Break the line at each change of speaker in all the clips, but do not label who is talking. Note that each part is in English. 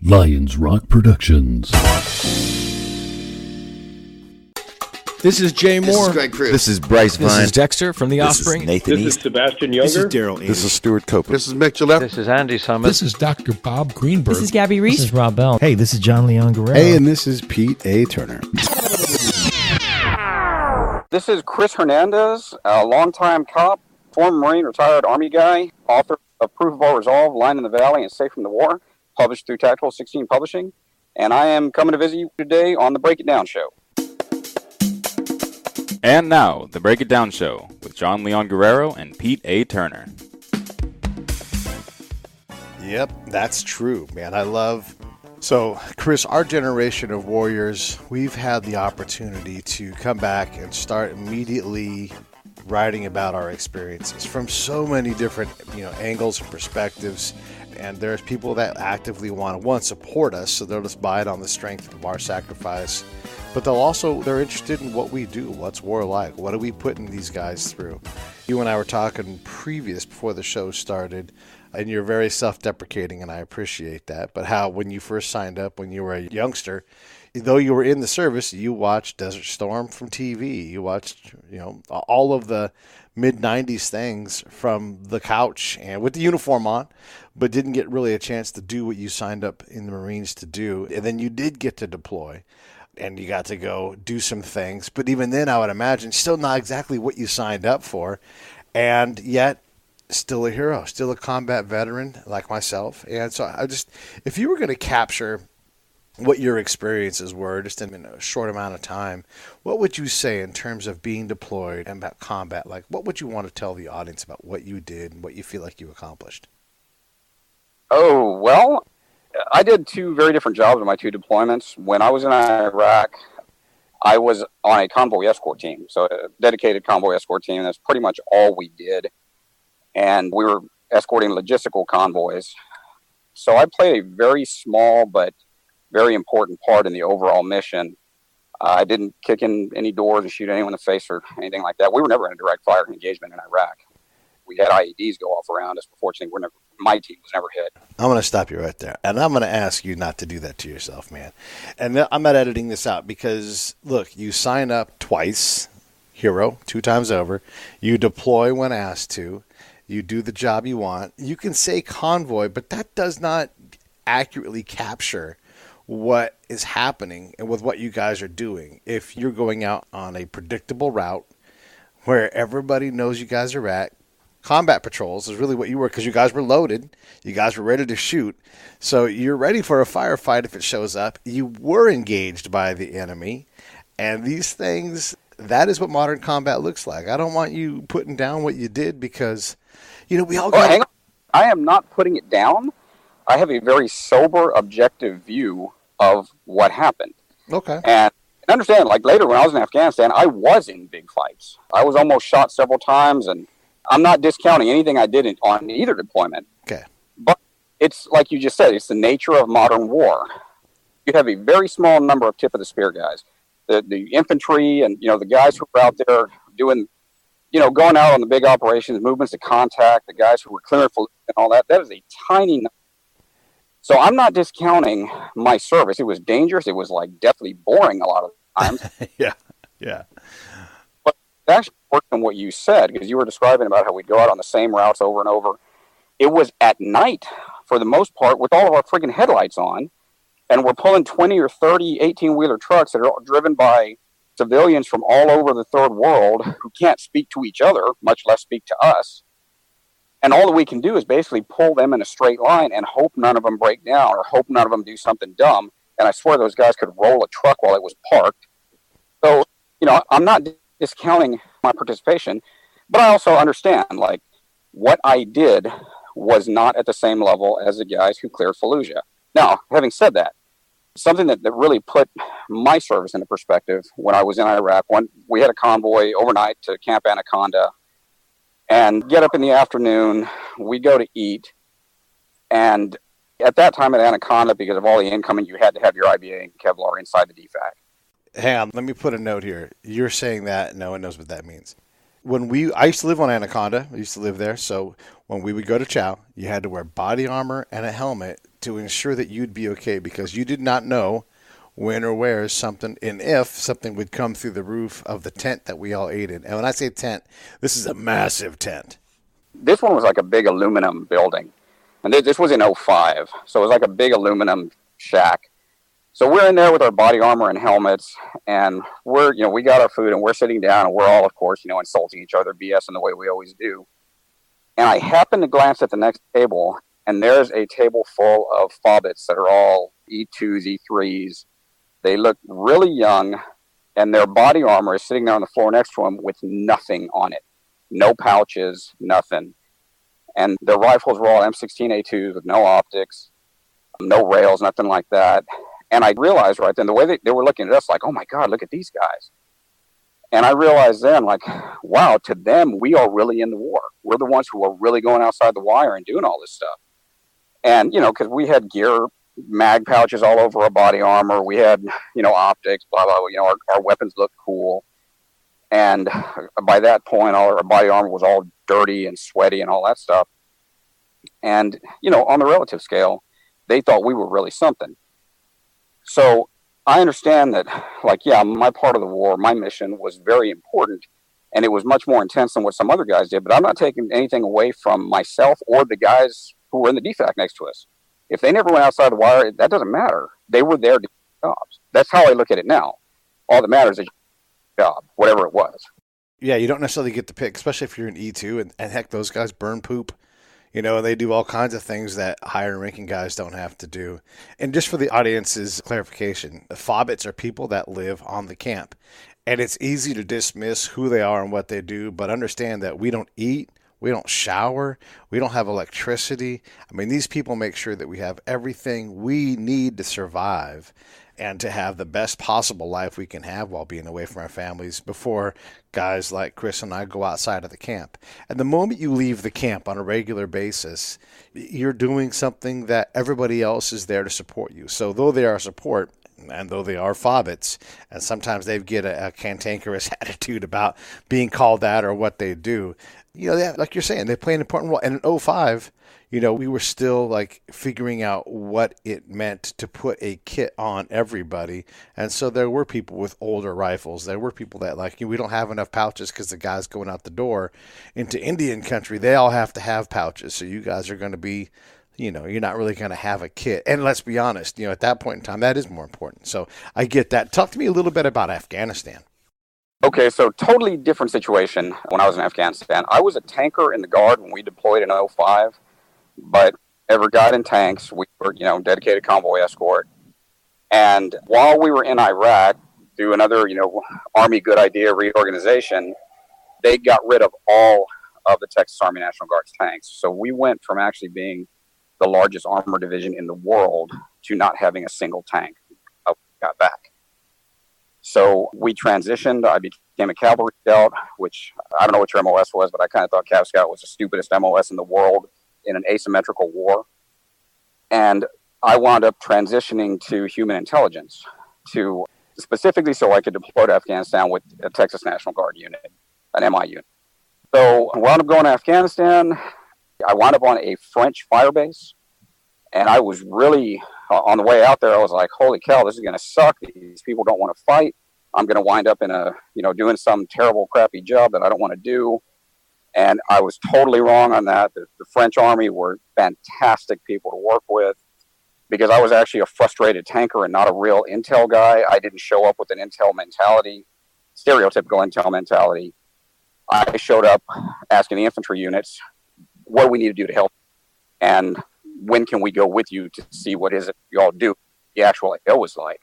Lions Rock Productions.
This is Jay Moore.
This is Greg Crew.
This is Bryce Vine.
This is Dexter from The Offspring.
This is Nathan
This
East.
is Sebastian Younger.
This is Daryl.
This is Stuart Copeland.
This is Mick Gillette.
This is Andy Summit.
This is Dr. Bob Greenberg.
This is Gabby Reese.
This is Rob Bell.
Hey, this is John Leon Guerrero.
Hey, and this is Pete A. Turner.
This is Chris Hernandez, a longtime cop, former Marine, retired Army guy, author of Proof of All Resolve, Line in the Valley, and Safe from the War, published through Tactical 16 Publishing. And I am coming to visit you today on the Break It Down Show.
And now, the Break It Down Show with John Leon Guerrero and Pete A. Turner.
Yep, that's true, man. So, Chris, our generation of warriors, we've had the opportunity to come back and start immediately writing about our experiences from so many different, angles and perspectives. And there's people that actively want to, support us, so they'll just buy it on the strength of our sacrifice. But they're interested in what we do. What's war like? What are we putting these guys through? You and I were talking before the show started, and you're very self-deprecating, and I appreciate that. But how, when you first signed up, when you were a youngster, though you were in the service, you watched Desert Storm from TV. You watched, all of the mid-'90s things from the couch and with the uniform on, but didn't get really a chance to do what you signed up in the Marines to do. And then you did get to deploy, and you got to go do some things. But even then, I would imagine, still not exactly what you signed up for, and yet still a hero, still a combat veteran like myself. And so if you were going to capture what your experiences were just in a short amount of time, what would you say in terms of being deployed and about combat? Like, what would you want to tell the audience about what you did and what you feel like you accomplished?
Oh, well, I did two very different jobs in my two deployments. When I was in Iraq, I was on a convoy escort team, so a dedicated convoy escort team. That's pretty much all we did. And we were escorting logistical convoys. So I played a very small but very important part in the overall mission. I didn't kick in any doors and shoot anyone in the face or anything like that. We were never in a direct fire engagement in Iraq. We had IEDs go off around us, but fortunately, my team was never hit.
I'm going to stop you right there, and I'm going to ask you not to do that to yourself, man. And I'm not editing this out because, look, you sign up twice, hero, 2 times over. You deploy when asked to. You do the job you want. You can say convoy, but that does not accurately capture what is happening and with what you guys are doing. If you're going out on a predictable route where everybody knows you guys are at, combat patrols is really what you were, because you guys were loaded. You guys were ready to shoot. So you're ready for a firefight if it shows up. You were engaged by the enemy. And these things, that is what modern combat looks like. I don't want you putting down what you did because, we all got...
Hang on. I am not putting it down. I have a very sober, objective view of what happened.
Okay.
And understand, like later when I was in Afghanistan, I was in big fights. I was almost shot several times, and I'm not discounting anything I did on either deployment.
Okay.
But it's like you just said, it's the nature of modern war. You have a very small number of tip-of-the-spear guys. The infantry and, the guys who are out there doing, going out on the big operations, movements to contact, the guys who were clearing for and all that, that is a tiny number. So I'm not discounting my service. It was dangerous. It was deathly boring a lot of times.
Yeah.
But it actually worked on what you said, because you were describing about how we'd go out on the same routes over and over. It was at night, for the most part, with all of our friggin' headlights on, and we're pulling 20 or 30 18-wheeler trucks that are driven by civilians from all over the third world who can't speak to each other, much less speak to us. And all that we can do is basically pull them in a straight line and hope none of them break down or hope none of them do something dumb. And I swear those guys could roll a truck while it was parked. So, I'm not discounting my participation, but I also understand, what I did was not at the same level as the guys who cleared Fallujah. Now, having said that, something that really put my service into perspective when I was in Iraq, we had a convoy overnight to Camp Anaconda, and get up in the afternoon, we go to eat, and at that time at Anaconda, because of all the incoming, you had to have your IBA and Kevlar inside the DFAC.
Hang on, let me put a note here. You're saying that no one knows what that means. I used to live on Anaconda. I used to live there. So when we would go to chow, you had to wear body armor and a helmet to ensure that you'd be okay, because you did not know when or where something, and if something would come through the roof of the tent that we all ate in. And when I say tent, this is a massive tent.
This one was like a big aluminum building. And this was in '05. So it was like a big aluminum shack. So we're in there with our body armor and helmets, and we got our food, and we're sitting down, and we're all, of course, insulting each other, BS in the way we always do. And I happen to glance at the next table, and there's a table full of fobbits that are all E2s, E3s. They look really young, and their body armor is sitting there on the floor next to them with nothing on it. No pouches, nothing. And their rifles were all M16A2s with no optics, no rails, nothing like that. And I realized right then, the way they were looking at us like, oh my God, look at these guys. And I realized then, like, wow, to them, we are really in the war. We're the ones who are really going outside the wire and doing all this stuff. And, because we had gear, mag pouches all over our body armor. We had, optics, blah, blah, blah. Our weapons looked cool. And by that point, all our body armor was all dirty and sweaty and all that stuff. And, on the relative scale, they thought we were really something. So I understand that, my part of the war, my mission was very important, and it was much more intense than what some other guys did. But I'm not taking anything away from myself or the guys who were in the DFAC next to us. If they never went outside the wire, that doesn't matter. They were there to do jobs. That's how I look at it now. All that matters is your job, whatever it was.
Yeah, you don't necessarily get to pick, especially if you're an E2, and heck, those guys burn poop. And they do all kinds of things that higher ranking guys don't have to do. And just for the audience's clarification, the fobbits are people that live on the camp. And it's easy to dismiss who they are and what they do, but understand that we don't eat, we don't shower, we don't have electricity. I mean, these people make sure that we have everything we need to survive and to have the best possible life we can have while being away from our families before guys like Chris and I go outside of the camp. And the moment you leave the camp on a regular basis, you're doing something that everybody else is there to support you. So though they are support, and though they are fobbits, and sometimes they get a cantankerous attitude about being called that or what they do, like you're saying, they play an important role. And in '05, we were still like figuring out what it meant to put a kit on everybody. And so there were people with older rifles. There were people that we don't have enough pouches because the guys going out the door into Indian country, they all have to have pouches. So you guys are going to be, you're not really going to have a kit. And let's be honest, at that point in time, that is more important. So I get that. Talk to me a little bit about Afghanistan.
Okay, so totally different situation when I was in Afghanistan. I was a tanker in the Guard when we deployed in '05. But ever got in tanks, we were, dedicated convoy escort. And while we were in Iraq, through another, Army good idea reorganization, they got rid of all of the Texas Army National Guard's tanks. So we went from actually being the largest armor division in the world to not having a single tank. I got back. So we transitioned. I became a cavalry scout, which I don't know what your MOS was, but I kind of thought Cav Scout was the stupidest MOS in the world in an asymmetrical war. And I wound up transitioning to human intelligence, to specifically so I could deploy to Afghanistan with a Texas National Guard unit, an MI unit. So I wound up going to Afghanistan. I wound up on a French firebase. And I was really, on the way out there, I was like, holy cow, this is going to suck. These people don't want to fight. I'm going to wind up in doing some terrible, crappy job that I don't want to do. And I was totally wrong on that. The French Army were fantastic people to work with because I was actually a frustrated tanker and not a real intel guy. I didn't show up with an intel mentality, stereotypical intel mentality. I showed up asking the infantry units, what do we need to do to help? And when can we go with you to see what is it you all do, the actual AO was like.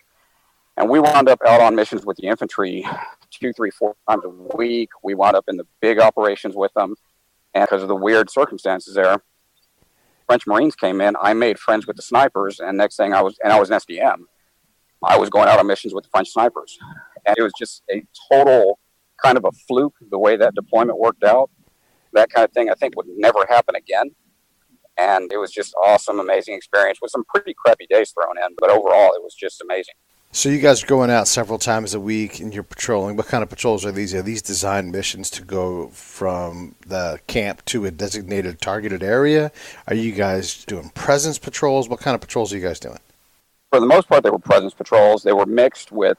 And we wound up out on missions with the infantry 2, 3, 4 times a week. We wound up in the big operations with them. And because of the weird circumstances there, French Marines came in. I made friends with the snipers. And next thing I was an SDM. I was going out on missions with the French snipers. And it was just a total kind of a fluke, the way that deployment worked out. That kind of thing I think would never happen again. And it was just awesome, amazing experience with some pretty crappy days thrown in. But overall, it was just amazing.
So you guys are going out several times a week and you're patrolling. What kind of patrols are these? Are these designed missions to go from the camp to a designated targeted area? Are you guys doing presence patrols? What kind of patrols are you guys doing?
For the most part, they were presence patrols. They were mixed with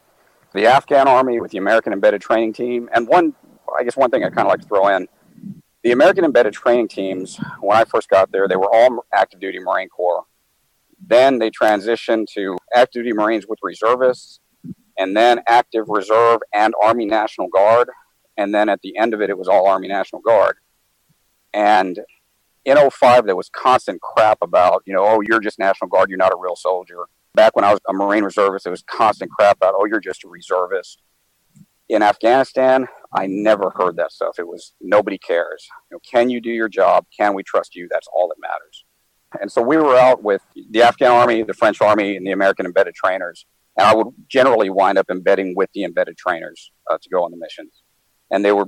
the Afghan Army, with the American Embedded Training Team. And one thing I kind of like to throw in, the American Embedded Training Teams, when I first got there, they were all active duty Marine Corps. Then they transitioned to active duty Marines with reservists, and then active reserve and Army National Guard. And then at the end of it, it was all Army National Guard. And in '05, there was constant crap about, oh, you're just National Guard, you're not a real soldier. Back when I was a Marine reservist, there was constant crap about, oh, you're just a reservist. In Afghanistan, I never heard that stuff. It was, nobody cares. Can you do your job? Can we trust you? That's all that matters. And so we were out with the Afghan Army, the French Army, and the American embedded trainers. And I would generally wind up embedding with the embedded trainers to go on the missions. And they were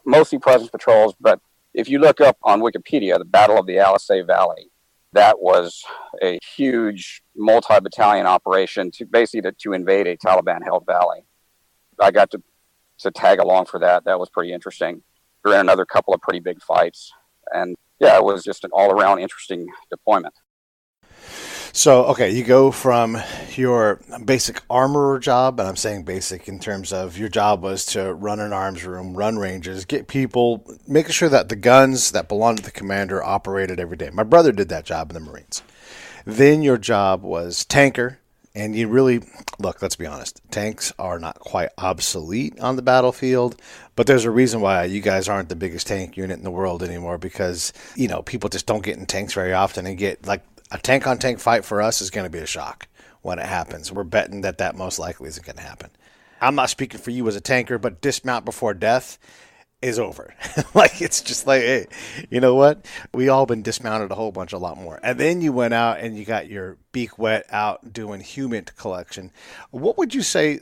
mostly presence patrols. But if you look up on Wikipedia, the Battle of the Alisay Valley, that was a huge multi-battalion operation to invade a Taliban-held valley. I got to tag along for that. That was pretty interesting. We were in another couple of pretty big fights. And yeah, it was just an all-around interesting deployment.
So, okay, you go from your basic armorer job, and I'm saying basic in terms of your job was to run an arms room, run ranges, get people, making sure that the guns that belong to the commander operated every day. My brother did that job in the Marines. Then your job was tanker, and you really, look, let's be honest, tanks are not quite obsolete on the battlefield, but there's a reason why you guys aren't the biggest tank unit in the world anymore because, people just don't get in tanks very often and get, like, a tank-on-tank fight for us is going to be a shock when it happens. We're betting that most likely isn't going to happen. I'm not speaking for you as a tanker, but dismount before death is over. Like, it's just like, hey, you know what? We all been dismounted a lot more. And then you went out and you got your beak wet out doing human collection. What would you say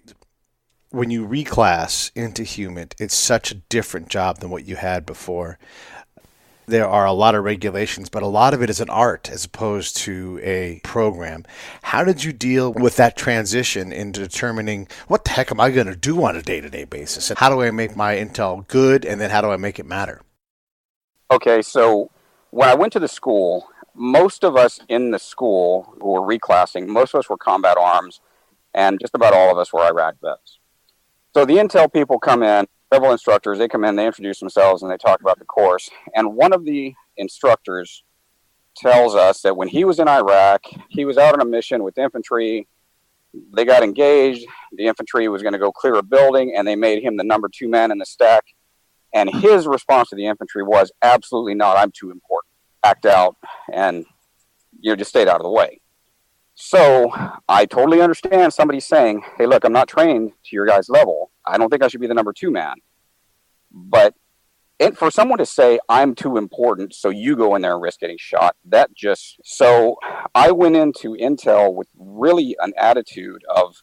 when you reclass into human, it's such a different job than what you had before? There are a lot of regulations, but a lot of it is an art as opposed to a program. How did you deal with that transition in determining what the heck am I going to do on a day-to-day basis? And how do I make my intel good, and then how do I make it matter?
Okay, so when I went to the school, most of us in the school who were reclassing, most of us were combat arms, and just about all of us were Iraq vets. So the intel people come in, several instructors, they come in, they introduce themselves, and they talk about the course. And one of the instructors tells us that when he was in Iraq, he was out on a mission with infantry. They got engaged. The infantry was going to go clear a building, and they made him the number 2 man in the stack. And his response to the infantry was, absolutely not, I'm too important. Act out, and just stayed out of the way. So I totally understand somebody saying, hey, look, I'm not trained to your guys' level. I don't think I should be the number 2 man. But for someone to say, I'm too important, so you go in there and risk getting shot, so I went into Intel with really an attitude of,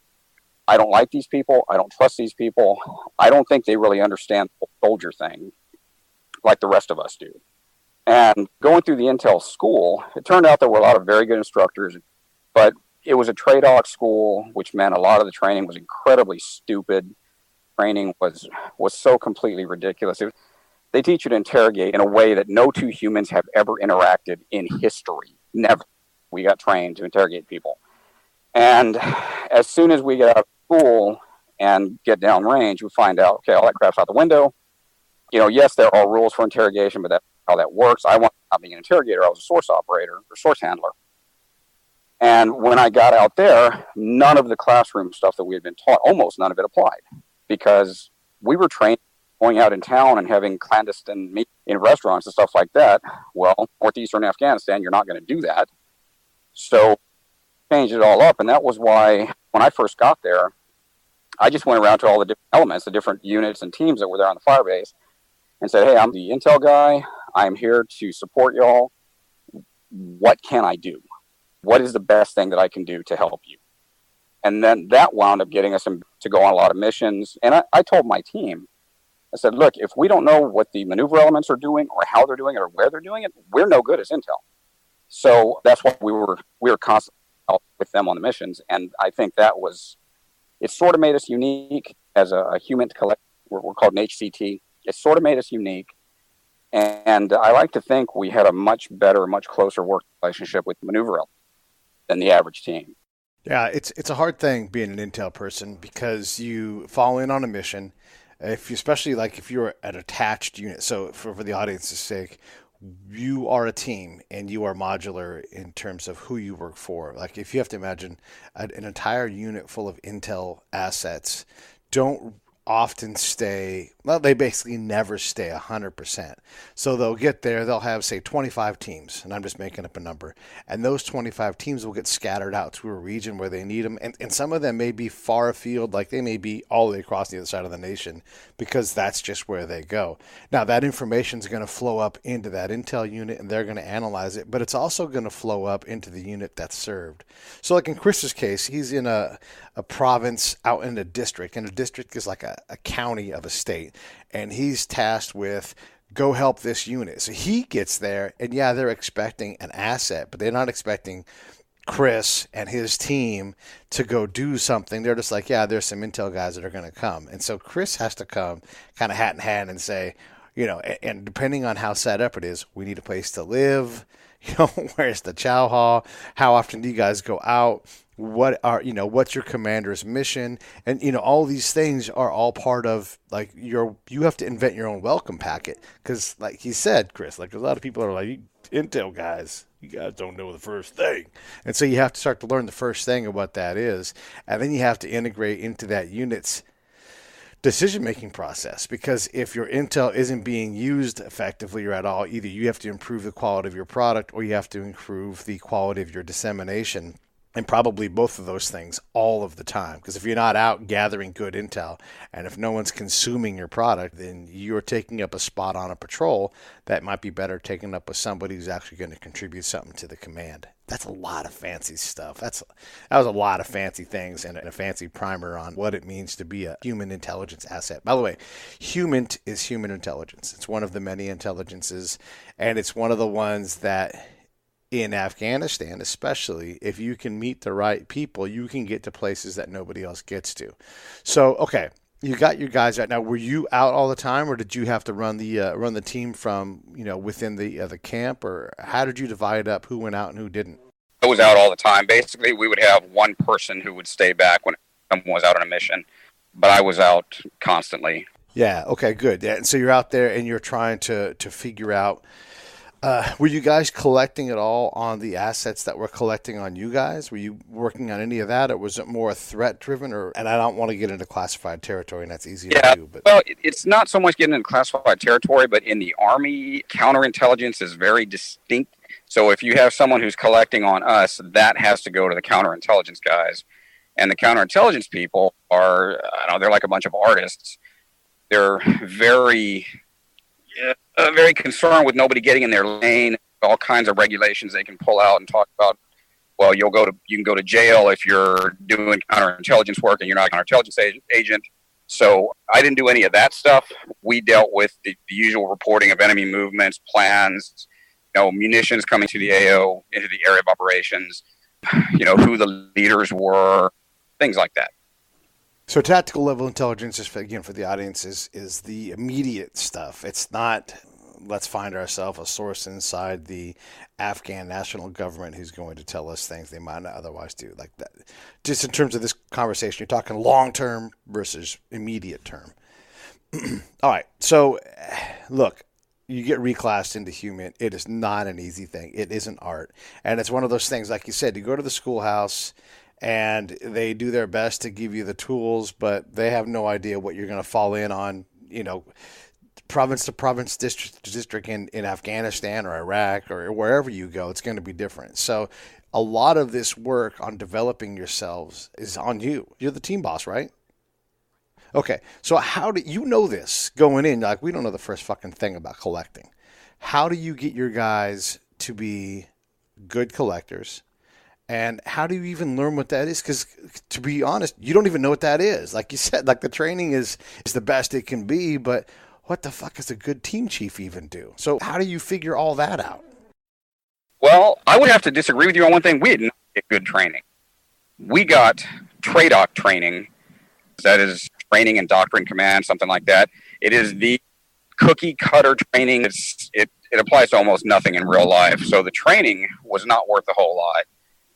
I don't like these people. I don't trust these people. I don't think they really understand the soldier thing like the rest of us do. And going through the Intel school, it turned out there were a lot of very good instructors, but it was a trade-off school, which meant a lot of the training was incredibly stupid. Training was so completely ridiculous. They teach you to interrogate in a way that no 2 humans have ever interacted in history. Never. We got trained to interrogate people. And as soon as we get out of school and get downrange, we find out, okay, all that crap's out the window. Yes, there are rules for interrogation, but that's how that works. I wasn't being an interrogator. I was a source operator or source handler. And when I got out there, none of the classroom stuff that we had been taught, almost none of it applied, because we were trained going out in town and having clandestine meetings in restaurants and stuff like that. Well, northeastern Afghanistan, you're not going to do that. So changed it all up. And that was why when I first got there, I just went around to all the different elements, the different units and teams that were there on the firebase and said, hey, I'm the intel guy. I'm here to support y'all. What can I do? What is the best thing that I can do to help you? And then that wound up getting us to go on a lot of missions. And I told my team, I said, look, if we don't know what the maneuver elements are doing or how they're doing it or where they're doing it, we're no good as intel. So that's why we were constantly out with them on the missions. And I think that was It sort of made us unique as a human collector. We're called an HCT. It sort of made us unique. And I like to think we had a much better, much closer work relationship with maneuver than the average team.
Yeah, it's a hard thing being an intel person because you fall in on a mission. Especially like if you're an attached unit. So for the audience's sake, you are a team and you are modular in terms of who you work for. Like if you have to imagine an entire unit full of intel assets, don't often stay, well, they basically never stay 100%. So they'll get there, they'll have, say, 25 teams, and I'm just making up a number, and those 25 teams will get scattered out to a region where they need them, and some of them may be far afield, like they may be all the way across the other side of the nation, because that's just where they go. Now, that information is going to flow up into that intel unit, and they're going to analyze it, but it's also going to flow up into the unit that's served. So like in Chris's case, he's in a province out in a district, and a district is like a county of a state, and he's tasked with go help this unit. So he gets there, and yeah, they're expecting an asset, but they're not expecting Chris and his team to go do something. They're just like, yeah, there's some intel guys that are going to come. And so Chris has to come kind of hat in hand and say, you know, and depending on how set up it is, we need a place to live. You know, where's the chow hall? How often do you guys go out? What's your commander's mission? And, you know, all these things are all part of, like, you have to invent your own welcome packet. Because, like he said, Chris, like, a lot of people are like, intel guys, you guys don't know the first thing. And so you have to start to learn the first thing of what that is. And then you have to integrate into that unit's decision-making process, because if your intel isn't being used effectively or at all, either you have to improve the quality of your product or you have to improve the quality of your dissemination, and probably both of those things all of the time. Because if you're not out gathering good intel, and if no one's consuming your product, then you're taking up a spot on a patrol that might be better taken up with somebody who's actually going to contribute something to the command. That's a lot of fancy stuff. That was a lot of fancy things and a fancy primer on what it means to be a human intelligence asset. By the way, human is human intelligence. It's one of the many intelligences, and it's one of the ones that in Afghanistan, especially, if you can meet the right people, you can get to places that nobody else gets to. So, okay, you got your guys out. Now, were you out all the time, or did you have to run the team from, you know, within the camp, or how did you divide up who went out and who didn't?
I was out all the time. Basically, we would have one person who would stay back when someone was out on a mission, but I was out constantly.
Yeah. Okay. Good. Yeah. And so you're out there and you're trying to figure out. Were you guys collecting at all on the assets that were collecting on you guys? Were you working on any of that, or was it more threat driven? And I don't want to get into classified territory, and that's easy to do. But
well, it's not so much getting into classified territory, but in the Army, counterintelligence is very distinct. So if you have someone who's collecting on us, that has to go to the counterintelligence guys, and the counterintelligence people are, they're like a bunch of artists. They're very concerned with nobody getting in their lane. All kinds of regulations they can pull out and talk about. Well, you can go to jail if you're doing counterintelligence work and you're not a counterintelligence agent. So I didn't do any of that stuff. We dealt with the usual reporting of enemy movements, plans, munitions coming to the AO, into the area of operations, who the leaders were, things like that.
So tactical level intelligence, is, again, for the audience, is the immediate stuff. It's not, let's find ourselves a source inside the Afghan national government who's going to tell us things they might not otherwise do. Like that. Just in terms of this conversation, you're talking long-term versus immediate term. All right. So, look, you get reclassed into human. It is not an easy thing. It is an art. And it's one of those things, like you said, you go to the schoolhouse and they do their best to give you the tools, but they have no idea what you're going to fall in on, province to province, district to district in Afghanistan or Iraq or wherever you go. It's going to be different. So a lot of this work on developing yourselves is on you. You're the team boss, right? Okay. So how do you know this going in? Like, we don't know the first fucking thing about collecting. How do you get your guys to be good collectors? And how do you even learn what that is? Because, to be honest, you don't even know what that is. Like you said, like the training is the best it can be, but what the fuck does a good team chief even do? So how do you figure all that out?
Well, I would have to disagree with you on one thing. We did not get good training. We got TRADOC training That is training and doctrine command, something like that. It is the cookie cutter training. It applies to almost nothing in real life. So the training was not worth a whole lot.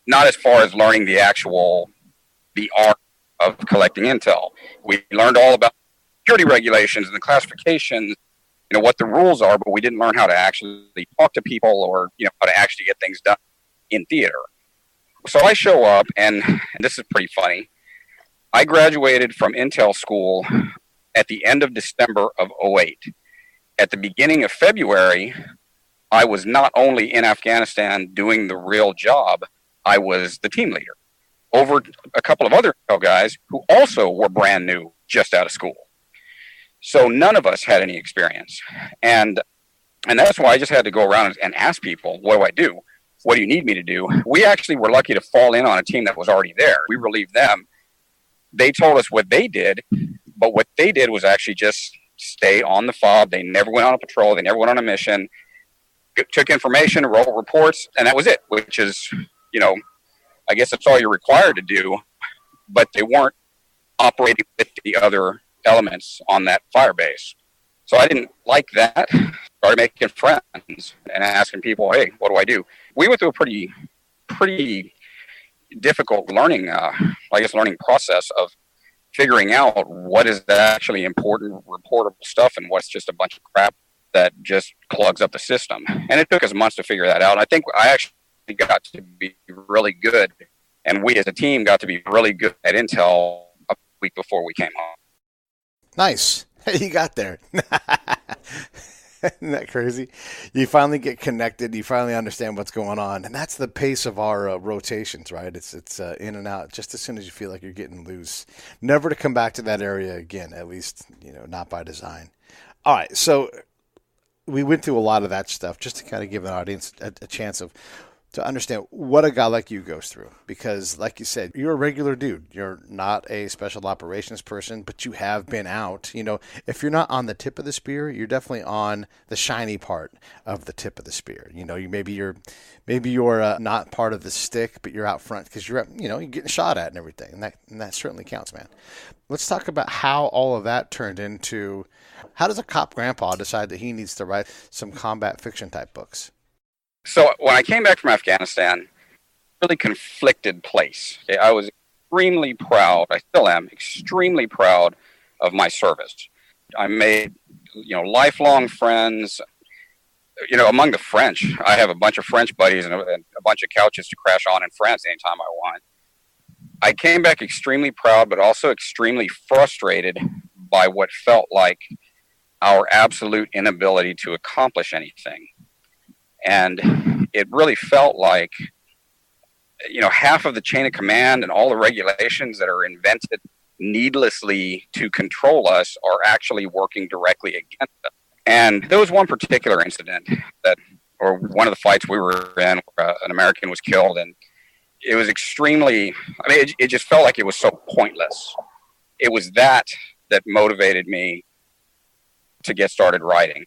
Not as far as learning the art of collecting intel. We learned all about security regulations and the classifications, what the rules are, but we didn't learn how to actually talk to people or, how to actually get things done in theater. So I show up, and this is pretty funny. I graduated from Intel school at the end of December of 2008. At the beginning of February, I was not only in Afghanistan doing the real job, I was the team leader over a couple of other guys who also were brand new, just out of school. So none of us had any experience. And that's why I just had to go around and ask people, what do I do? What do you need me to do? We actually were lucky to fall in on a team that was already there. We relieved them. They told us what they did, but what they did was actually just stay on the fob. They never went on a patrol. They never went on a mission. Took information, wrote reports, and that was it, which is, I guess that's all you're required to do, but they weren't operating with the other elements on that fire base. So I didn't like that. Started making friends and asking people, hey, what do I do? We went through a pretty difficult learning process of figuring out what is actually important, reportable stuff, and what's just a bunch of crap that just clogs up the system. And it took us months to figure that out. And I think I actually got to be really good, and we as a team got to be really good at intel a week before we came home.
Nice. You got there. Isn't that crazy? You finally get connected. You finally understand what's going on. And that's the pace of our rotations, right? It's in and out just as soon as you feel like you're getting loose. Never to come back to that area again, at least, not by design. All right. So we went through a lot of that stuff just to kind of give an audience a chance to understand what a guy like you goes through. Because like you said, you're a regular dude. You're not a special operations person, but you have been out. If you're not on the tip of the spear, you're definitely on the shiny part of the tip of the spear. Maybe you're not part of the stick, but you're out front because you're getting shot at and everything. And that certainly counts, man. Let's talk about how all of that turned into, how does a cop grandpa decide that he needs to write some combat fiction type books?
So when I came back from Afghanistan, really conflicted place. Okay, I was extremely proud. I still am extremely proud of my service. I made, lifelong friends. Among the French, I have a bunch of French buddies and a bunch of couches to crash on in France anytime I want. I came back extremely proud, but also extremely frustrated by what felt like our absolute inability to accomplish anything. And it really felt like, half of the chain of command and all the regulations that are invented needlessly to control us are actually working directly against us. And there was one particular incident or one of the fights we were in, where an American was killed, and it was it just felt like it was so pointless. It was that motivated me to get started writing.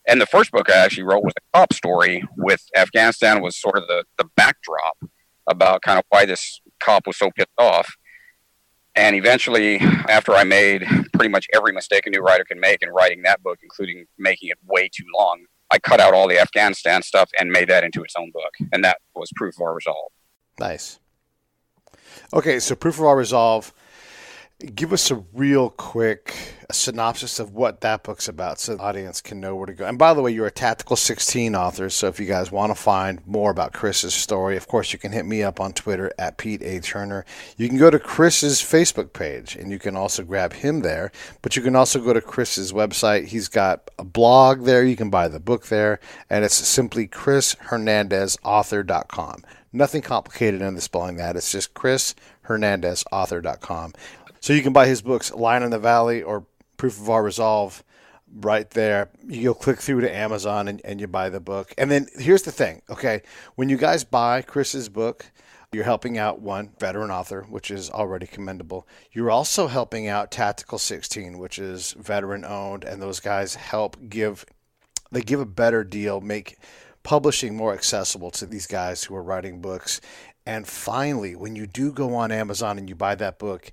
And the first book I actually wrote was a cop story, with Afghanistan was sort of the backdrop about kind of why this cop was so pissed off. And eventually, after I made pretty much every mistake a new writer can make in writing that book, including making it way too long, I cut out all the Afghanistan stuff and made that into its own book. And that was Proof of Our Resolve.
Nice. Okay, so Proof of Our Resolve. Give us a real quick synopsis of what that book's about so the audience can know where to go. And by the way, you're a Tactical 16 author, so if you guys want to find more about Chris's story, of course, you can hit me up on Twitter at Pete A. Turner. You can go to Chris's Facebook page, and you can also grab him there. But you can also go to Chris's website. He's got a blog there. You can buy the book there, and it's simply ChrisHernandezAuthor.com. Nothing complicated in the spelling that. It's just ChrisHernandezAuthor.com. So you can buy his books, Lion in the Valley or Proof of Our Resolve, right there. You'll click through to Amazon and you buy the book. And then here's the thing, okay? When you guys buy Chris's book, you're helping out one veteran author, which is already commendable. You're also helping out Tactical 16, which is veteran owned, and those guys give a better deal, make publishing more accessible to these guys who are writing books. And finally, when you do go on Amazon and you buy that book,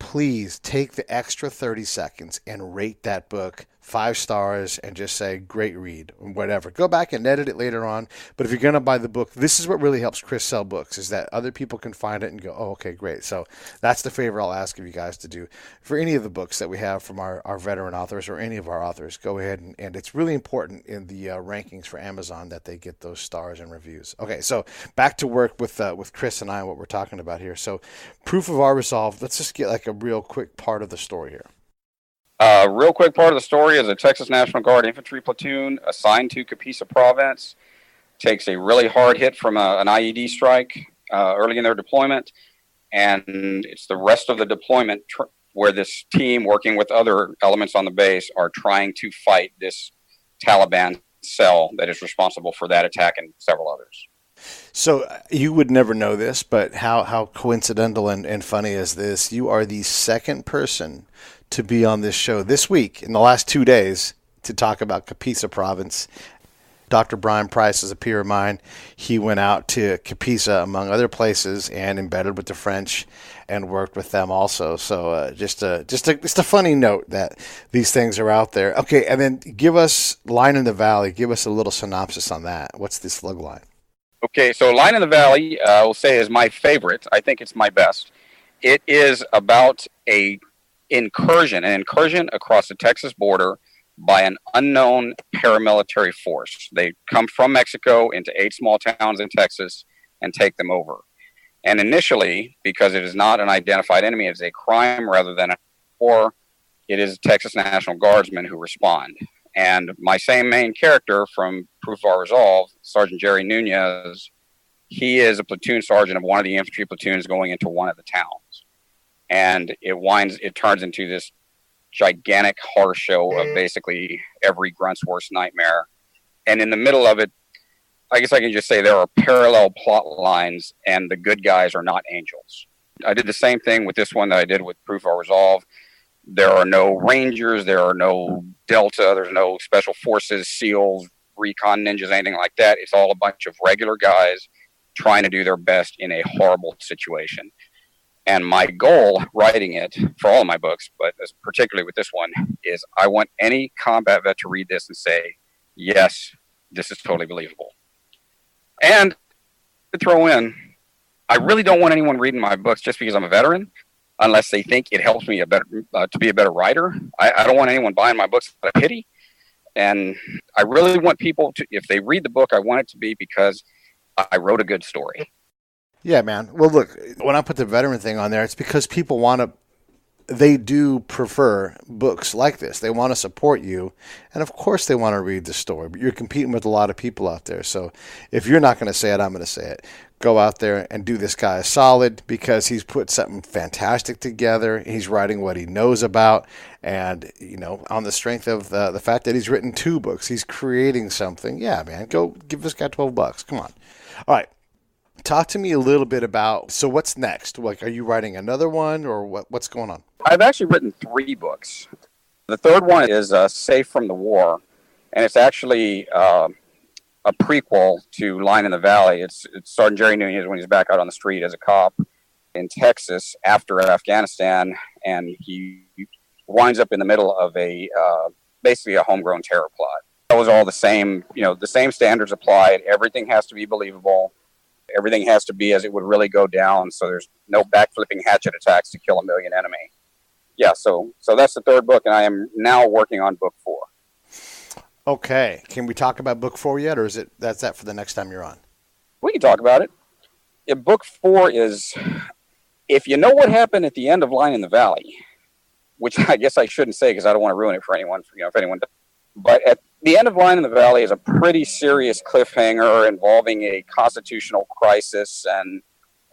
please take the extra 30 seconds and rate that book 5 stars and just say, great read, or whatever. Go back and edit it later on. But if you're going to buy the book, this is what really helps Chris sell books, is that other people can find it and go, oh, okay, great. So that's the favor I'll ask of you guys to do for any of the books that we have from our veteran authors or any of our authors. Go ahead, and it's really important in the rankings for Amazon that they get those stars and reviews. Okay, so back to work with Chris and I, what we're talking about here. So proof of our resolve, let's just get like a real quick part of the story here.
Real quick part of the story is a Texas National Guard infantry platoon assigned to Capisa province takes a really hard hit from an IED strike early in their deployment, and it's the rest of the deployment where this team, working with other elements on the base, are trying to fight this Taliban cell that is responsible for that attack and several others.
So you would never know this, but how coincidental and funny is this? You are the second person to be on this show this week, in the last 2 days, to talk about Capisa province. Dr. Brian Price is a peer of mine. He went out to Capisa, among other places, and embedded with the French and worked with them also. So just a funny note that these things are out there. Okay, and then give us Line in the Valley. Give us a little synopsis on that. What's this slug line?
Okay, so Line in the Valley, I will say, is my favorite. I think it's my best. It is about an incursion across the Texas border by an unknown paramilitary force. They come from Mexico into 8 small towns in Texas and take them over. And initially, because it is not an identified enemy, it's a crime rather than a war, it is Texas National Guardsmen who respond. And my same main character from Proof of Our Resolve, Sergeant Jerry Nunez, he is a platoon sergeant of one of the infantry platoons going into one of the towns. And it turns into this gigantic horror show of basically every grunt's worst nightmare. And in the middle of it, I guess I can just say there are parallel plot lines, and the good guys are not angels. I did the same thing with this one that I did with Proof of Our Resolve. There are no Rangers, there are no Delta, there's no Special Forces, SEALs, Recon Ninjas, anything like that. It's all a bunch of regular guys trying to do their best in a horrible situation. And my goal writing it for all of my books, but particularly with this one, is I want any combat vet to read this and say, yes, this is totally believable. And to throw in, I really don't want anyone reading my books just because I'm a veteran, unless they think it helps me to be a better writer. I don't want anyone buying my books out of pity. And I really want people to, if they read the book, I want it to be because I wrote a good story.
Yeah, man. Well, look, when I put the veteran thing on there, it's because people they do prefer books like this. They want to support you. And of course they want to read the story, but you're competing with a lot of people out there. So if you're not going to say it, I'm going to say it. Go out there and do this guy a solid, because he's put something fantastic together. He's writing what he knows about. And, on the strength of the fact that he's written 2 books, he's creating something. Yeah, man, go give this guy $12. Come on. All right. Talk to me a little bit about, so what's next? Like, are you writing another one, or what's going on?
I've actually written 3 books. The third one is Safe from the War, and it's actually a prequel to Line in the Valley. It's Sergeant Jerry Nunez when he's back out on the street as a cop in Texas after Afghanistan, and he winds up in the middle of basically a homegrown terror plot. That was all the same, the same standards applied. Everything has to be believable. Everything has to be as it would really go down, so there's no backflipping hatchet attacks to kill a million enemy. Yeah, so that's the third book, and I am now working on book 4.
Okay. Can we talk about book 4 yet, or that's that for the next time you're on?
We can talk about it. Book 4 is, if you know what happened at the end of Line in the Valley, which I guess I shouldn't say because I don't want to ruin it for anyone, if anyone does. But at the end of Line in the Valley is a pretty serious cliffhanger involving a constitutional crisis and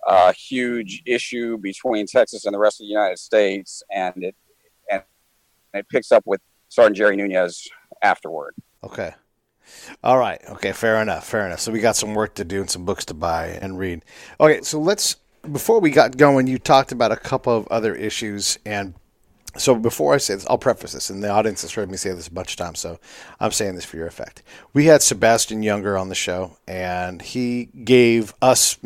a huge issue between Texas and the rest of the United States, and it picks up with Sergeant Jerry Nunez afterward.
Okay. All right. Okay, fair enough. So we got some work to do and some books to buy and read. Okay, so before we got going, you talked about a couple of other issues, and so before I say this, I'll preface this, and the audience has heard me say this a bunch of times, so I'm saying this for your effect. We had Sebastian Younger on the show, and he gave us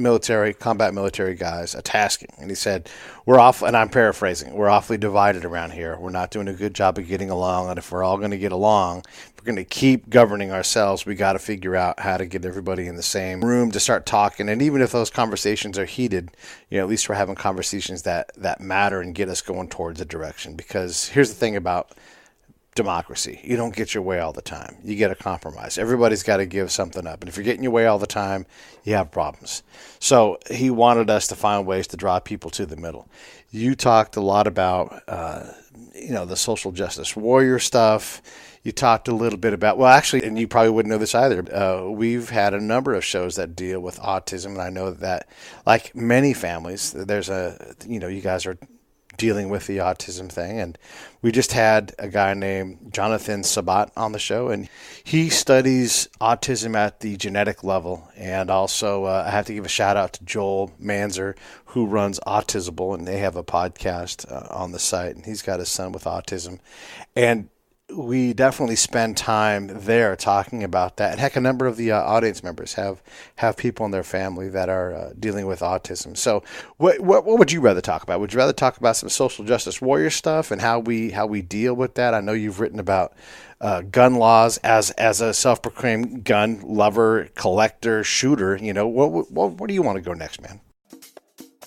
combat military guys a tasking, and he said, we're off, and I'm paraphrasing, we're awfully divided around here. We're not doing a good job of getting along, and if we're all going to get along, if we're going to keep governing ourselves, we got to figure out how to get everybody in the same room to start talking. And even if those conversations are heated, at least we're having conversations that matter and get us going towards a direction. Because here's the thing about democracy. You don't get your way all the time. You get a compromise. Everybody's got to give something up. And if you're getting your way all the time, you have problems. So he wanted us to find ways to draw people to the middle. You talked a lot about, the social justice warrior stuff. You talked a little bit about, well, actually, and you probably wouldn't know this either, we've had a number of shows that deal with autism. And I know that, like many families, there's you guys are dealing with the autism thing. And we just had a guy named Jonathan Sabat on the show, and he studies autism at the genetic level. And also I have to give a shout out to Joel Manzer, who runs Autisable, and they have a podcast on the site, and he's got a son with autism. And we definitely spend time there talking about that. And heck, a number of the audience members have people in their family that are dealing with autism. So what would you rather talk about? Would you rather talk about some social justice warrior stuff and how we deal with that? I know you've written about gun laws as a self-proclaimed gun lover, collector, shooter. Where do you want to go next, man?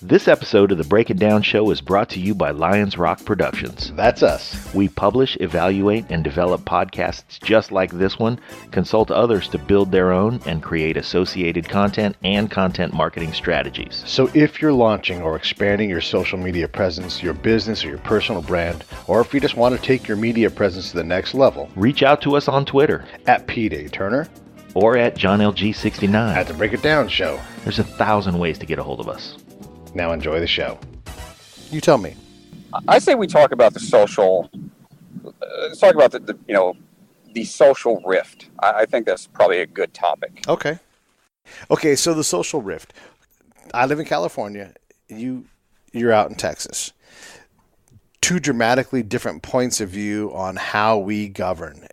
This episode of the Break It Down Show is brought to you by Lions Rock Productions.
That's us.
We publish, evaluate, and develop podcasts just like this one, consult others to build their own, and create associated content and content marketing strategies.
So if you're launching or expanding your social media presence, your business, or your personal brand, or if you just want to take your media presence to the next level,
reach out to us on Twitter
at Pete A. Turner
or at JohnLG69
at the Break It Down Show.
There's 1,000 ways to get a hold of us.
Now enjoy the show.
You tell me.
I say we talk about the social. Let's talk about the social rift. I think that's probably a good topic.
Okay. So the social rift. I live in California. You're out in Texas. Two dramatically different points of view on how we govern.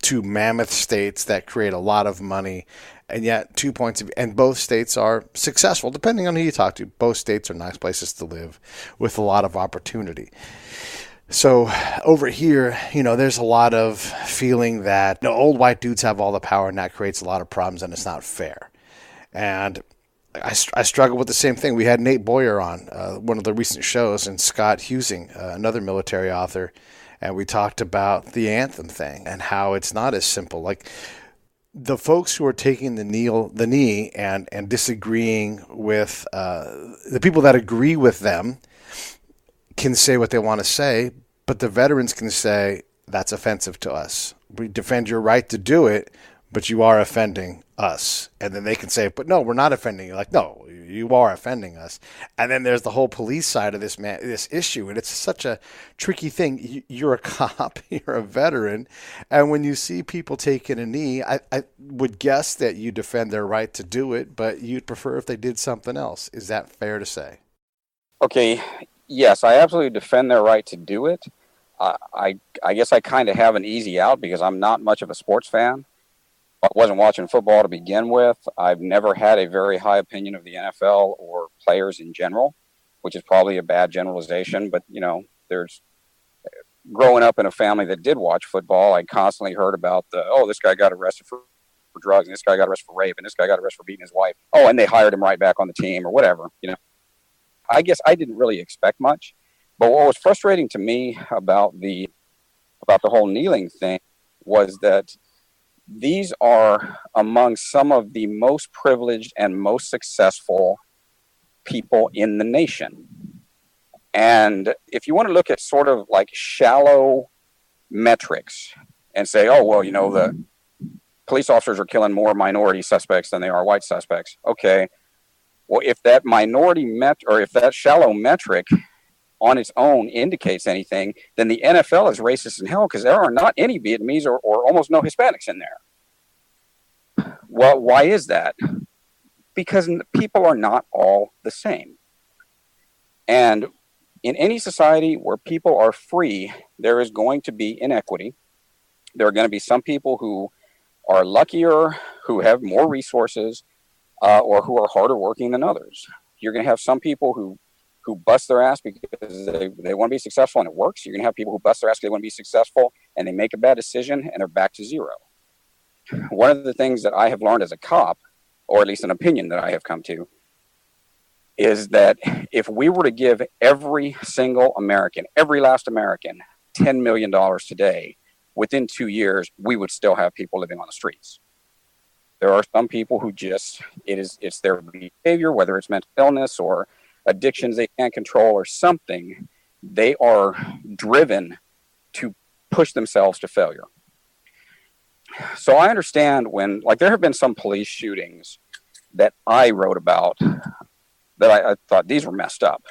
Two mammoth states that create a lot of money. And yet, 2 points of view, and both states are successful, depending on who you talk to. Both states are nice places to live with a lot of opportunity. So over here, there's a lot of feeling that old white dudes have all the power, and that creates a lot of problems, and it's not fair. And I struggle with the same thing. We had Nate Boyer on one of the recent shows, and Scott Husing, another military author, and we talked about the anthem thing and how it's not as simple. Like, the folks who are taking the knee and disagreeing with the people that agree with them can say what they want to say, but the veterans can say, that's offensive to us. We defend your right to do it, but you are offending us. And then they can say, but no, we're not offending you. Like, no, you are offending us. And then there's the whole police side of this issue. And it's such a tricky thing. You're a cop, you're a veteran. And when you see people taking a knee, I would guess that you defend their right to do it, but you'd prefer if they did something else. Is that fair to say?
Okay. Yes, I absolutely defend their right to do it. I guess I kind of have an easy out because I'm not much of a sports fan. I wasn't watching football to begin with. I've never had a very high opinion of the NFL or players in general, which is probably a bad generalization. But, there's growing up in a family that did watch football, I constantly heard about this guy got arrested for drugs, and this guy got arrested for rape, and this guy got arrested for beating his wife. Oh, and they hired him right back on the team or whatever. I guess I didn't really expect much. But what was frustrating to me about the whole kneeling thing was that these are among some of the most privileged and most successful people in the nation. And if you want to look at sort of like shallow metrics and say, the police officers are killing more minority suspects than they are white suspects. Okay. Well, if that if that shallow metric on its own indicates anything, then the NFL is racist in hell because there are not any Vietnamese or almost no Hispanics in there. Well, why is that? Because people are not all the same. And in any society where people are free, there is going to be inequity. There are going to be some people who are luckier, who have more resources, or who are harder working than others. You're going to have some people who who bust their ass because they want to be successful and it works. You're going to have people who bust their ass because they want to be successful and they make a bad decision and they're back to zero. One of the things that I have learned as a cop, or at least an opinion that I have come to, is that if we were to give every single American, every last American, $10 million today, within 2 years, we would still have people living on the streets. There are some people who just, it's their behavior, whether it's mental illness or addictions they can't control or something, they are driven to push themselves to failure. So I understand when, like, there have been some police shootings that I wrote about that I thought these were messed up.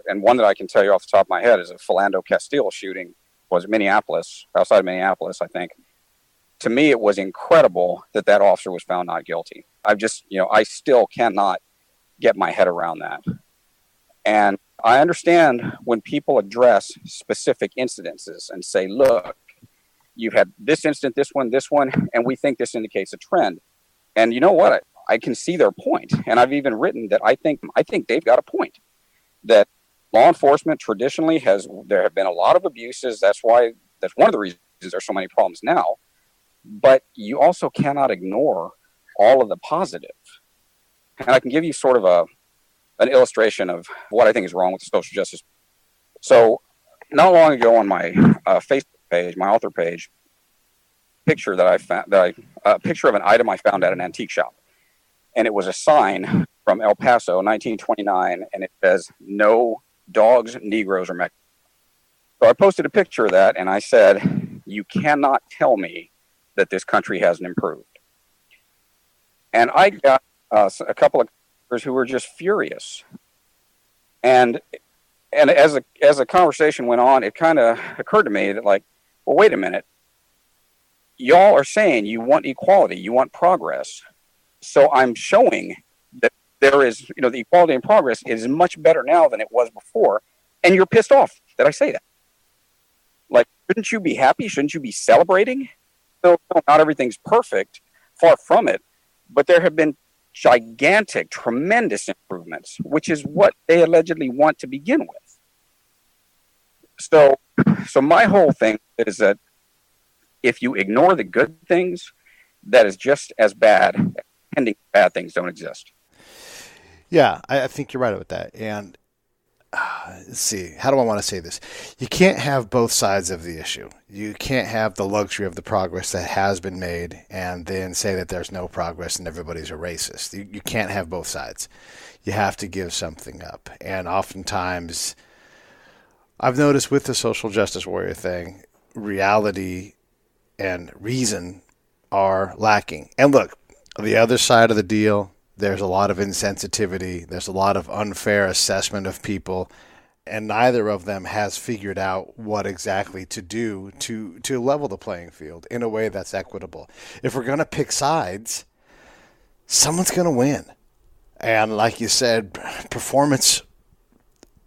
And one that I can tell you off the top of my head is a Philando Castile shooting. Was Minneapolis, outside of Minneapolis, I think. To me, it was incredible that that officer was found not guilty. I still cannot get my head around that. And I understand when people address specific incidences and say, look, you've had this incident, this one, and we think this indicates a trend. And you know what? I can see their point. And I've even written that I think they've got a point. That law enforcement traditionally there have been a lot of abuses. That's one of the reasons there's so many problems now. But you also cannot ignore all of the positive. And I can give you sort of an illustration of what I think is wrong with the social justice. So not long ago on my Facebook page, my author page, picture that I found, a picture of an item I found at an antique shop. And it was a sign from El Paso, 1929, and it says, "No dogs, Negroes, or Mexicans." So I posted a picture of that, and I said, you cannot tell me that this country hasn't improved. And I got a couple of customers who were just furious. And as the conversation went on, it kind of occurred to me that, like, well, wait a minute. Y'all are saying you want equality, you want progress. So I'm showing that there is, the equality and progress is much better now than it was before. And you're pissed off that I say that. Like, shouldn't you be happy? Shouldn't you be celebrating? No, not everything's perfect, far from it. But there have been gigantic, tremendous improvements, which is what they allegedly want to begin with. So my whole thing is that if you ignore the good things, that is just as bad. Pretending bad things don't exist.
Yeah, I think you're right about that. And let's see, how do I want to say this? You can't have both sides of the issue. You can't have the luxury of the progress that has been made and then say that there's no progress and everybody's a racist. You can't have both sides. You have to give something up. And oftentimes, I've noticed with the social justice warrior thing, reality and reason are lacking. And look, the other side of the deal, there's a lot of insensitivity. There's a lot of unfair assessment of people. And neither of them has figured out what exactly to do to level the playing field in a way that's equitable. If we're going to pick sides, someone's going to win. And like you said, performance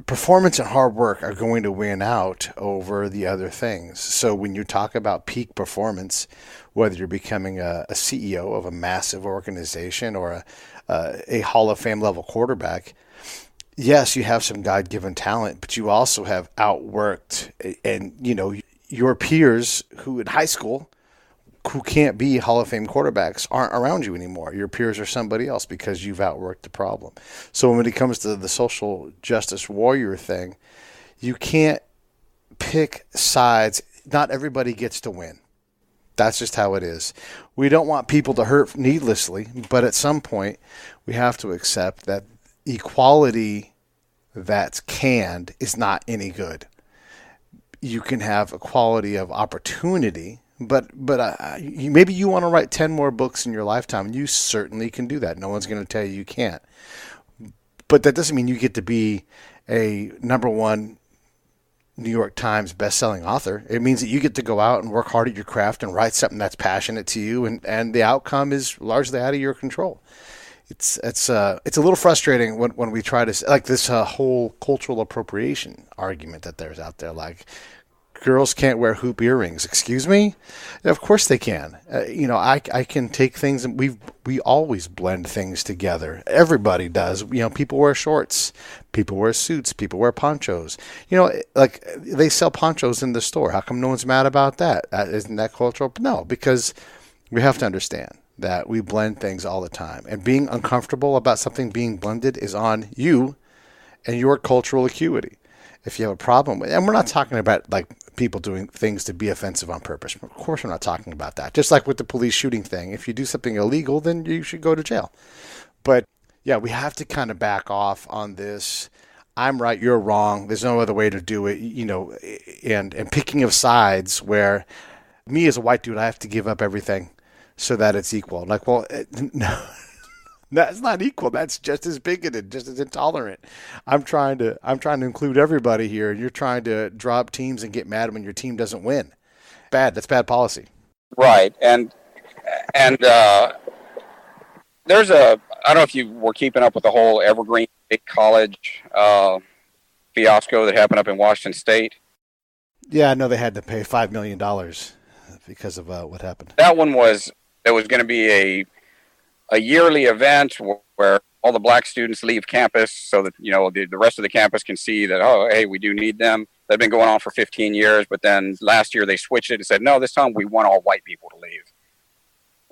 and hard work are going to win out over the other things. So when you talk about peak performance, whether you're becoming a CEO of a massive organization or a Hall of Fame level quarterback, yes, you have some God-given talent, but you also have outworked and your peers who in high school who can't be Hall of Fame quarterbacks aren't around you anymore. Your peers are somebody else because you've outworked the problem. So when it comes to the social justice warrior thing, you can't pick sides. Not everybody gets to win. That's just how it is. We don't want people to hurt needlessly, but at some point we have to accept that equality that's canned is not any good. You can have equality of opportunity, but maybe you want to write 10 more books in your lifetime, and you certainly can do that. No one's going to tell you can't. But that doesn't mean you get to be a #1 New York Times best-selling author. It means that you get to go out and work hard at your craft and write something that's passionate to you, and the outcome is largely out of your control. It's a little frustrating when we try to, like, this whole cultural appropriation argument that there's out there, like girls can't wear hoop earrings. Excuse me? Of course they can. I can take things, and we always blend things together. Everybody does. People wear shorts, people wear suits, people wear ponchos. Like they sell ponchos in the store. How come no one's mad about that? Isn't that cultural? No, because we have to understand that we blend things all the time, and being uncomfortable about something being blended is on you and your cultural acuity. If you have a problem with, and we're not talking about like people doing things to be offensive on purpose. Of course, we're not talking about that. Just like with the police shooting thing, if you do something illegal, then you should go to jail. But yeah, we have to kind of back off on this. I'm right, you're wrong. There's no other way to do it, and picking of sides where me as a white dude, I have to give up everything so that it's equal. Like, well, no. That's not equal. That's just as bigoted, just as intolerant. I'm trying to include everybody here, and you're trying to drop teams and get mad when your team doesn't win. That's bad policy.
Right, and there's I don't know if you were keeping up with the whole Evergreen State College fiasco that happened up in Washington State.
Yeah, I know they had to pay $5 million because of what happened.
That one was going to be a yearly event where all the black students leave campus so that, the rest of the campus can see that, oh, hey, we do need them. They've been going on for 15 years, but then last year they switched it and said, no, this time we want all white people to leave.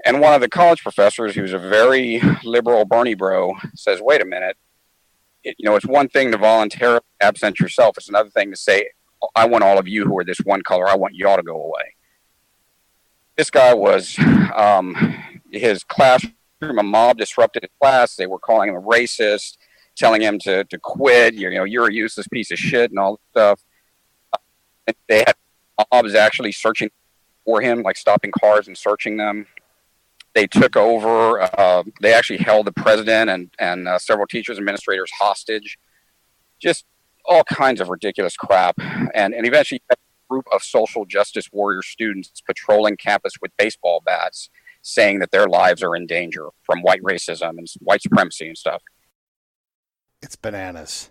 And one of the college professors, who's a very liberal Bernie bro, says, wait a minute. It's one thing to voluntarily absent yourself. It's another thing to say, I want all of you who are this one color, I want y'all to go away. This guy was, his classroom, a mob disrupted his class. They were calling him a racist, telling him to quit. You're a useless piece of shit and all that stuff. They had mobs actually searching for him, like stopping cars and searching them. They took over. They actually held the president and several teachers, administrators hostage. Just all kinds of ridiculous crap. And eventually, a group of social justice warrior students patrolling campus with baseball bats, saying that their lives are in danger from white racism and white supremacy and stuff.
It's bananas.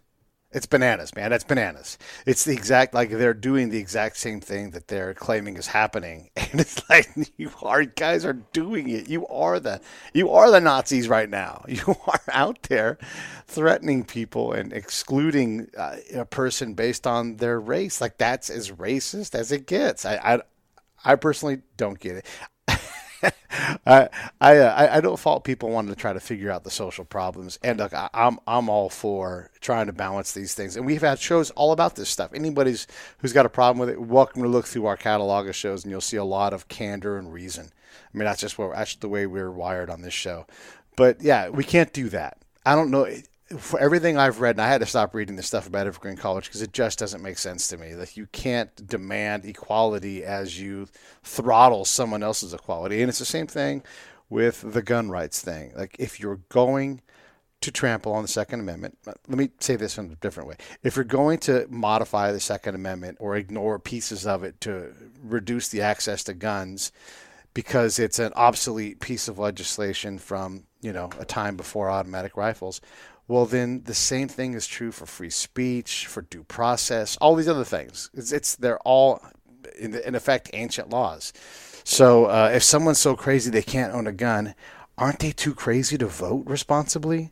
It's bananas, man. That's bananas. It's the exact, like they're doing the exact same thing that they're claiming is happening. And it's like, you guys are doing it. You are the Nazis right now. You are out there threatening people and excluding a person based on their race. Like, that's as racist as it gets. I personally don't get it. I don't fault people wanting to try to figure out the social problems, and look, I'm all for trying to balance these things. And we've had shows all about this stuff. Anybody who's got a problem with it, welcome to look through our catalog of shows, and you'll see a lot of candor and reason. I mean, that's just the way we're wired on this show. But yeah, we can't do that. I don't know. For everything I've read, and I had to stop reading this stuff about Evergreen College because it just doesn't make sense to me. Like, you can't demand equality as you throttle someone else's equality. And it's the same thing with the gun rights thing. Like, if you're going to trample on the Second Amendment, let me say this in a different way. If you're going to modify the Second Amendment or ignore pieces of it to reduce the access to guns because it's an obsolete piece of legislation from, a time before automatic rifles, well, then the same thing is true for free speech, for due process, all these other things. They're all, in effect, ancient laws. So if someone's so crazy they can't own a gun, aren't they too crazy to vote responsibly?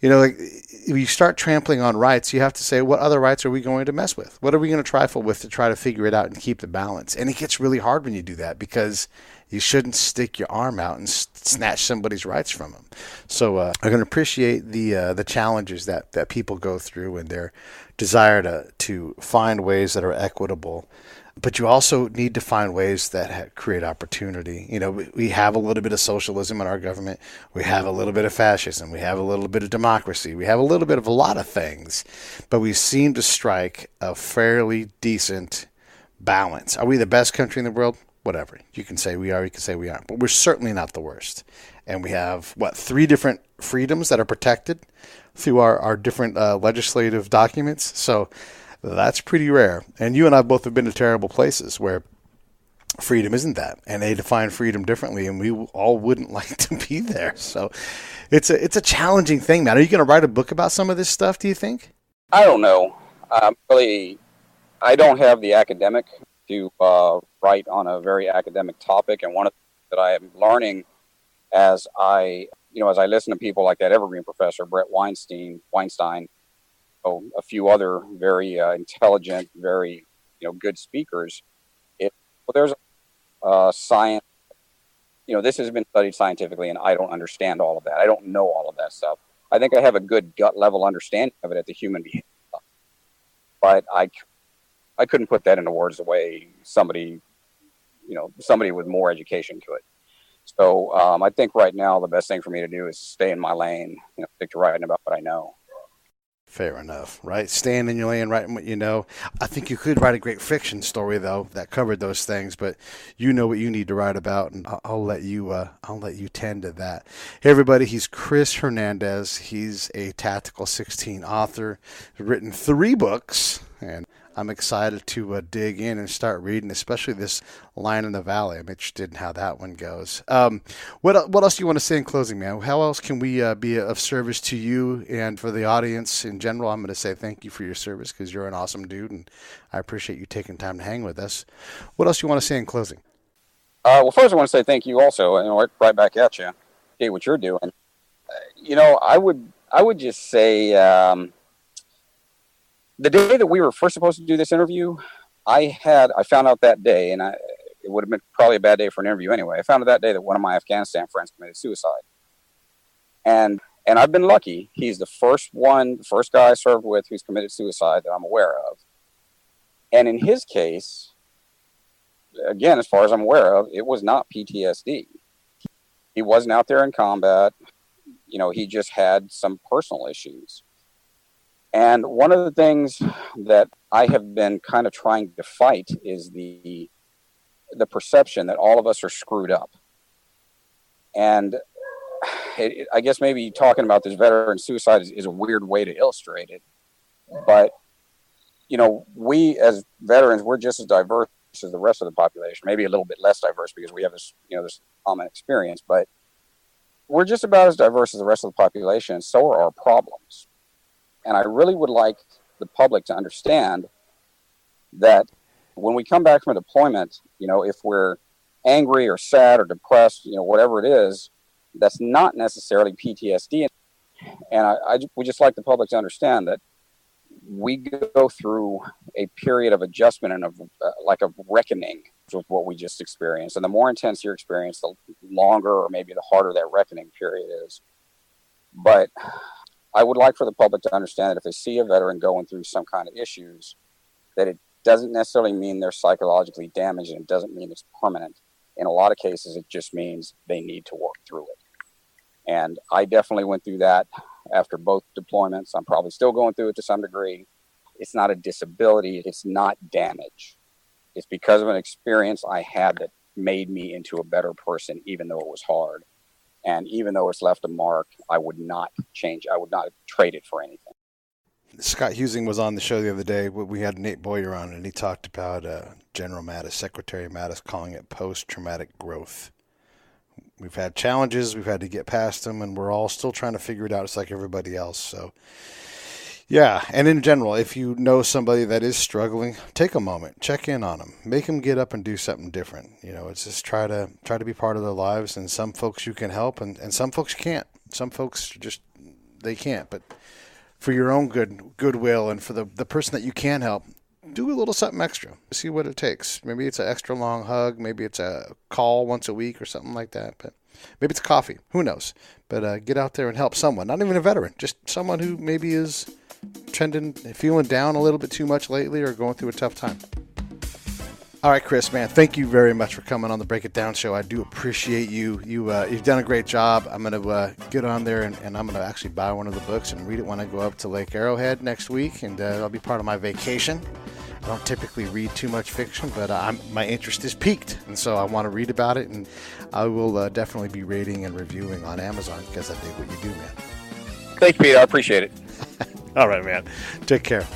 Like, if you start trampling on rights, you have to say, what other rights are we going to mess with? What are we going to trifle with to try to figure it out and keep the balance? And it gets really hard when you do that because you shouldn't stick your arm out and snatch somebody's rights from them. So I can appreciate the challenges that people go through and their desire to find ways that are equitable. But you also need to find ways that create opportunity. We have a little bit of socialism in our government. We have a little bit of fascism. We have a little bit of democracy. We have a little bit of a lot of things. But we seem to strike a fairly decent balance. Are we the best country in the world? Whatever. You can say we are, you can say we aren't. But we're certainly not the worst. And we have, 3 different freedoms that are protected through our different legislative documents. So that's pretty rare. And you and I both have been to terrible places where freedom isn't that. And they define freedom differently, and we all wouldn't like to be there. So it's a challenging thing, man. Are you going to write a book about some of this stuff, do you think?
I don't know. Really, I don't have the academic to write on a very academic topic, and one of the things that I am learning as I listen to people like that evergreen professor Brett Weinstein, a few other very intelligent, very good speakers. There's science. This has been studied scientifically, and I don't understand all of that. I don't know all of that stuff. I think I have a good gut level understanding of it at the human behavior level. But I couldn't put that into words the way somebody with more education could. So I think right now the best thing for me to do is stay in my lane, stick to writing about what I know.
Fair enough, right? Staying in your lane, writing what you know. I think you could write a great fiction story though that covered those things, but you know what you need to write about, and I'll let you tend to that. Hey everybody, he's Chris Hernandez. He's a Tactical 16 author, written 3 books, and I'm excited to dig in and start reading, especially this Line in the Valley. I'm interested in how that one goes. What else do you want to say in closing, man? How else can we be of service to you and for the audience in general? I'm going to say thank you for your service because you're an awesome dude, and I appreciate you taking time to hang with us. What else do you want to say in closing?
Well, first I want to say thank you also, right back at you. Hey, what you're doing. I would just say the day that we were first supposed to do this interview, I found out that day, and it would have been probably a bad day for an interview anyway. I found out that day that one of my Afghanistan friends committed suicide. And I've been lucky. He's the first guy I served with who's committed suicide that I'm aware of. And in his case, again, as far as I'm aware of, it was not PTSD. He wasn't out there in combat. He just had some personal issues. And one of the things that I have been kind of trying to fight is the perception that all of us are screwed up. And I guess maybe talking about this veteran suicide is a weird way to illustrate it. But, we as veterans, we're just as diverse as the rest of the population, maybe a little bit less diverse because we have this, this common experience, but we're just about as diverse as the rest of the population, and so are our problems. And I really would like the public to understand that when we come back from a deployment, if we're angry or sad or depressed, whatever it is, that's not necessarily PTSD. And I would just like the public to understand that we go through a period of adjustment and of reckoning with what we just experienced. And the more intense your experience, the longer or maybe the harder that reckoning period is. But I would like for the public to understand that if they see a veteran going through some kind of issues, that it doesn't necessarily mean they're psychologically damaged, and it doesn't mean it's permanent. In a lot of cases, it just means they need to work through it. And I definitely went through that after both deployments. I'm probably still going through it to some degree. It's not a disability. It's not damage. It's because of an experience I had that made me into a better person, even though it was hard. And even though it's left a mark, I would not change. I would not trade it for anything.
Scott Husing was on the show the other day. We had Nate Boyer on, and he talked about General Mattis, Secretary Mattis, calling it post-traumatic growth. We've had challenges. We've had to get past them, and we're all still trying to figure it out. It's like everybody else. So, yeah. And in general, if you know somebody that is struggling, take a moment, check in on them, make them get up and do something different. It's just try to be part of their lives. And some folks you can help, and some folks you can't. Some folks they can't. But for your own goodwill and for the person that you can help, do a little something extra. See what it takes. Maybe it's an extra long hug. Maybe it's a call once a week or something like that. But maybe it's coffee. Who knows? But get out there and help someone. Not even a veteran. Just someone who maybe is feeling down a little bit too much lately or going through a tough time. All right, Chris, man, thank you very much for coming on the Break It Down show. I do appreciate you. You've done a great job. I'm going to get on there, and I'm going to actually buy one of the books and read it when I go up to Lake Arrowhead next week, and that'll be part of my vacation. I don't typically read too much fiction, but my interest is piqued, and so I want to read about it, and I will definitely be rating and reviewing on Amazon because I dig what you do, man.
Thank you, Pete. I appreciate it.
All right, man. Take care.